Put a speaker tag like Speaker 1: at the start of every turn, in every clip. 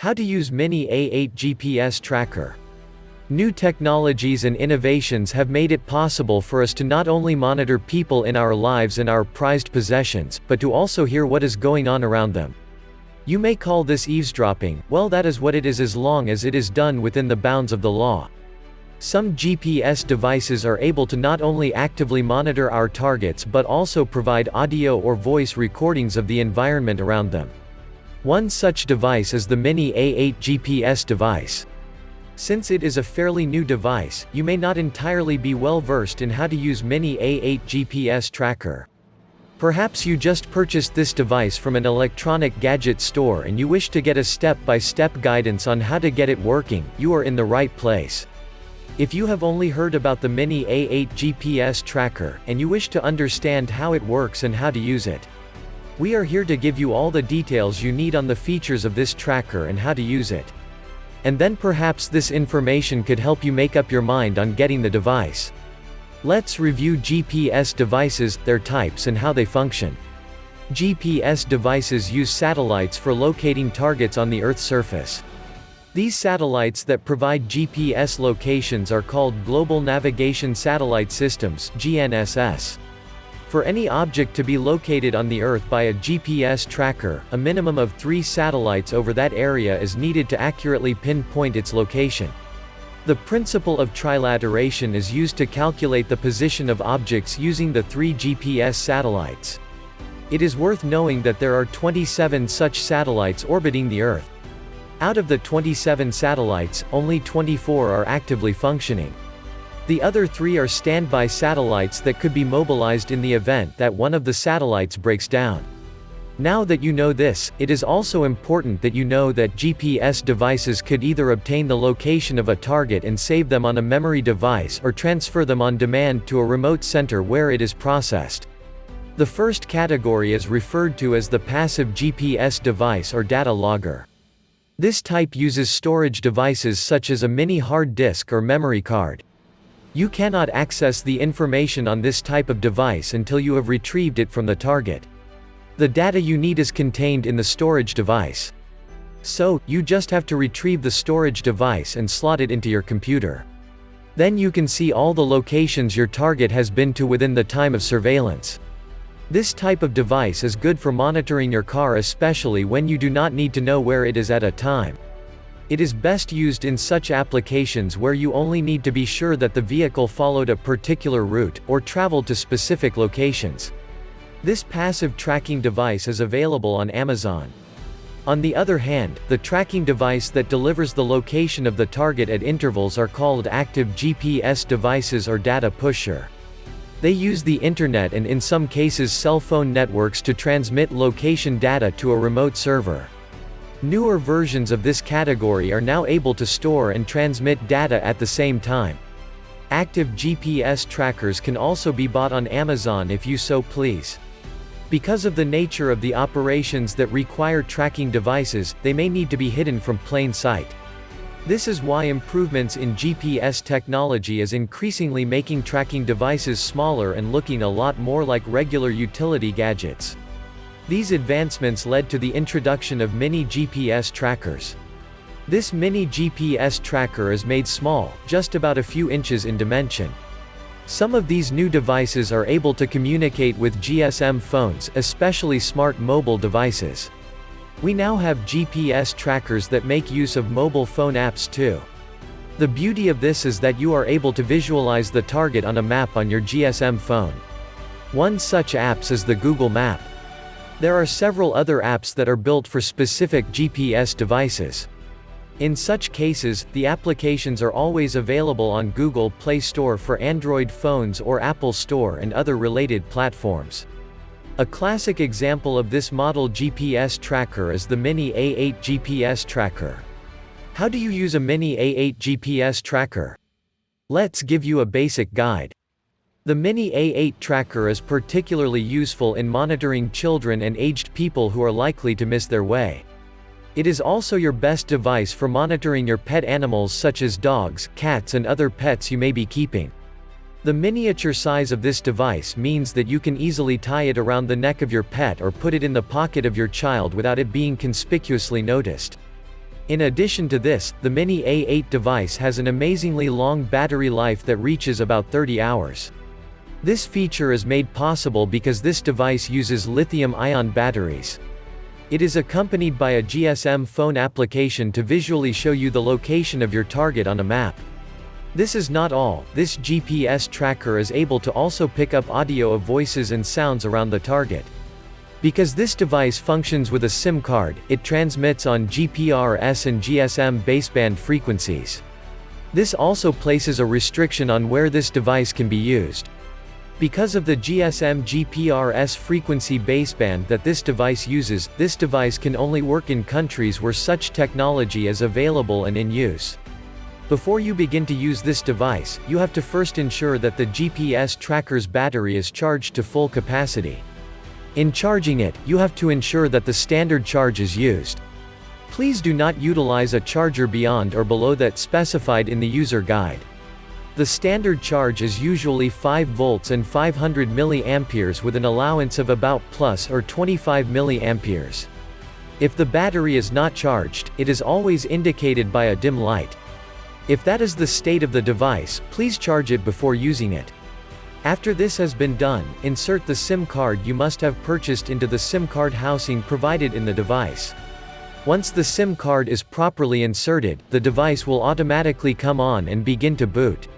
Speaker 1: How to use Mini A8 GPS tracker. New technologies and innovations have made it possible for us to not only monitor people in our lives and our prized possessions, but to also hear what is going on around them. You may call this eavesdropping. Well, that is what it is as long as it is done within the bounds of the law. Some GPS devices are able to not only actively monitor our targets but also provide audio or voice recordings of the environment around them. One such device is the Mini A8 GPS device. Since it is a fairly new device, you may not entirely be well versed in how to use Mini A8 GPS tracker. Perhaps you just purchased this device from an electronic gadget store and you wish to get a step-by-step guidance on how to get it working. You are in the right place. If you have only heard about the Mini A8 GPS tracker, and you wish to understand how it works and how to use it, we are here to give you all the details you need on the features of this tracker and how to use it. And then perhaps this information could help you make up your mind on getting the device. Let's review GPS devices, their types and how they function. GPS devices use satellites for locating targets on the Earth's surface. These satellites that provide GPS locations are called Global Navigation Satellite Systems (GNSS). For any object to be located on the Earth by a GPS tracker, a minimum of 3 satellites over that area is needed to accurately pinpoint its location. The principle of trilateration is used to calculate the position of objects using the 3 GPS satellites. It is worth knowing that there are 27 such satellites orbiting the Earth. Out of the 27 satellites, only 24 are actively functioning. The other 3 are standby satellites that could be mobilized in the event that one of the satellites breaks down. Now that you know this, it is also important that you know that GPS devices could either obtain the location of a target and save them on a memory device or transfer them on demand to a remote center where it is processed. The first category is referred to as the passive GPS device or data logger. This type uses storage devices such as a mini hard disk or memory card. You cannot access the information on this type of device until you have retrieved it from the target. The data you need is contained in the storage device. So, you just have to retrieve the storage device and slot it into your computer. Then you can see all the locations your target has been to within the time of surveillance. This type of device is good for monitoring your car, especially when you do not need to know where it is at a time. It is best used in such applications where you only need to be sure that the vehicle followed a particular route, or traveled to specific locations. This passive tracking device is available on Amazon. On the other hand, the tracking device that delivers the location of the target at intervals are called active GPS devices or data pusher. They use the internet and in some cases cell phone networks to transmit location data to a remote server. Newer versions of this category are now able to store and transmit data at the same time. Active GPS trackers can also be bought on Amazon if you so please. Because of the nature of the operations that require tracking devices, they may need to be hidden from plain sight. This is why improvements in GPS technology is increasingly making tracking devices smaller and looking a lot more like regular utility gadgets. These advancements led to the introduction of mini GPS trackers. This mini GPS tracker is made small, just about a few inches in dimension. Some of these new devices are able to communicate with GSM phones, especially smart mobile devices. We now have GPS trackers that make use of mobile phone apps too. The beauty of this is that you are able to visualize the target on a map on your GSM phone. One such app is the Google Map. There are several other apps that are built for specific GPS devices. In such cases, the applications are always available on Google Play Store for Android phones or Apple Store and other related platforms. A classic example of this model GPS tracker is the Mini A8 GPS tracker. How do you use a Mini A8 GPS tracker? Let's give you a basic guide. The Mini A8 tracker is particularly useful in monitoring children and aged people who are likely to miss their way. It is also your best device for monitoring your pet animals such as dogs, cats and other pets you may be keeping. The miniature size of this device means that you can easily tie it around the neck of your pet or put it in the pocket of your child without it being conspicuously noticed. In addition to this, the Mini A8 device has an amazingly long battery life that reaches about 30 hours. This feature is made possible because this device uses lithium-ion batteries. It is accompanied by a GSM phone application to visually show you the location of your target on a map. This is not all, this GPS tracker is able to also pick up audio of voices and sounds around the target. Because this device functions with a SIM card, it transmits on GPRS and GSM baseband frequencies. This also places a restriction on where this device can be used. Because of the GSM GPRS frequency baseband that this device uses, this device can only work in countries where such technology is available and in use. Before you begin to use this device, you have to first ensure that the GPS tracker's battery is charged to full capacity. In charging it, you have to ensure that the standard charge is used. Please do not utilize a charger beyond or below that specified in the user guide. The standard charge is usually 5 volts and 500 milliamperes with an allowance of about plus or 25 milliamperes. If the battery is not charged, it is always indicated by a dim light. If that is the state of the device, please charge it before using it. After this has been done, insert the SIM card you must have purchased into the SIM card housing provided in the device. Once the SIM card is properly inserted, the device will automatically come on and begin to boot.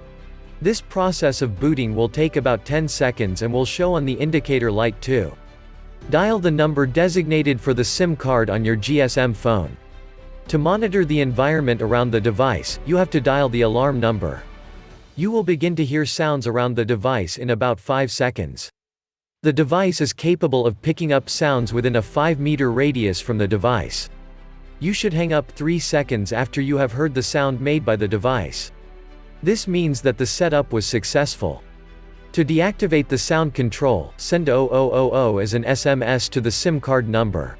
Speaker 1: This process of booting will take about 10 seconds and will show on the indicator light too. Dial the number designated for the SIM card on your GSM phone. To monitor the environment around the device, you have to dial the alarm number. You will begin to hear sounds around the device in about 5 seconds. The device is capable of picking up sounds within a 5-meter radius from the device. You should hang up 3 seconds after you have heard the sound made by the device. This means that the setup was successful. To deactivate the sound control, send 0000 as an SMS to the SIM card number.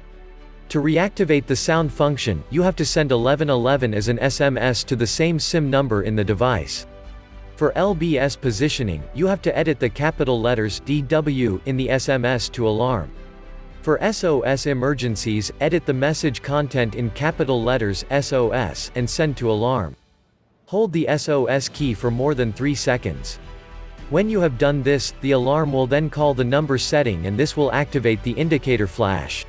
Speaker 1: To reactivate the sound function, you have to send 1111 as an SMS to the same SIM number in the device. For LBS positioning, you have to edit the capital letters DW in the SMS to alarm. For SOS emergencies, edit the message content in capital letters SOS and send to alarm. Hold the SOS key for more than 3 seconds. When you have done this, the alarm will then call the number setting and this will activate the indicator flash.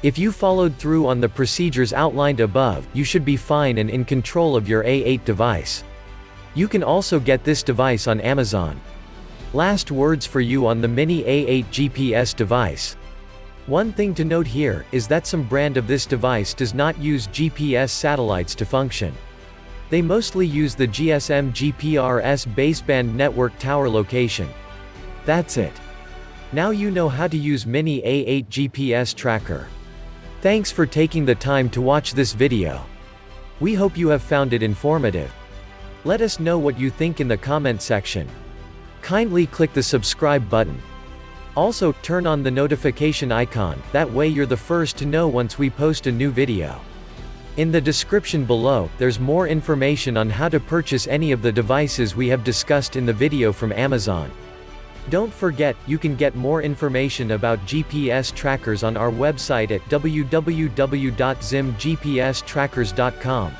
Speaker 1: If you followed through on the procedures outlined above, you should be fine and in control of your A8 device. You can also get this device on Amazon. Last words for you on the Mini A8 GPS device. One thing to note here, is that some brand of this device does not use GPS satellites to function. They mostly use the GSM GPRS baseband network tower location. That's it. Now you know how to use Mini A8 GPS tracker. Thanks for taking the time to watch this video. We hope you have found it informative. Let us know what you think in the comment section. Kindly click the subscribe button. Also, turn on the notification icon, that way you're the first to know once we post a new video. In the description below, there's more information on how to purchase any of the devices we have discussed in the video from Amazon. Don't forget, you can get more information about GPS trackers on our website at www.zimgpstrackers.com.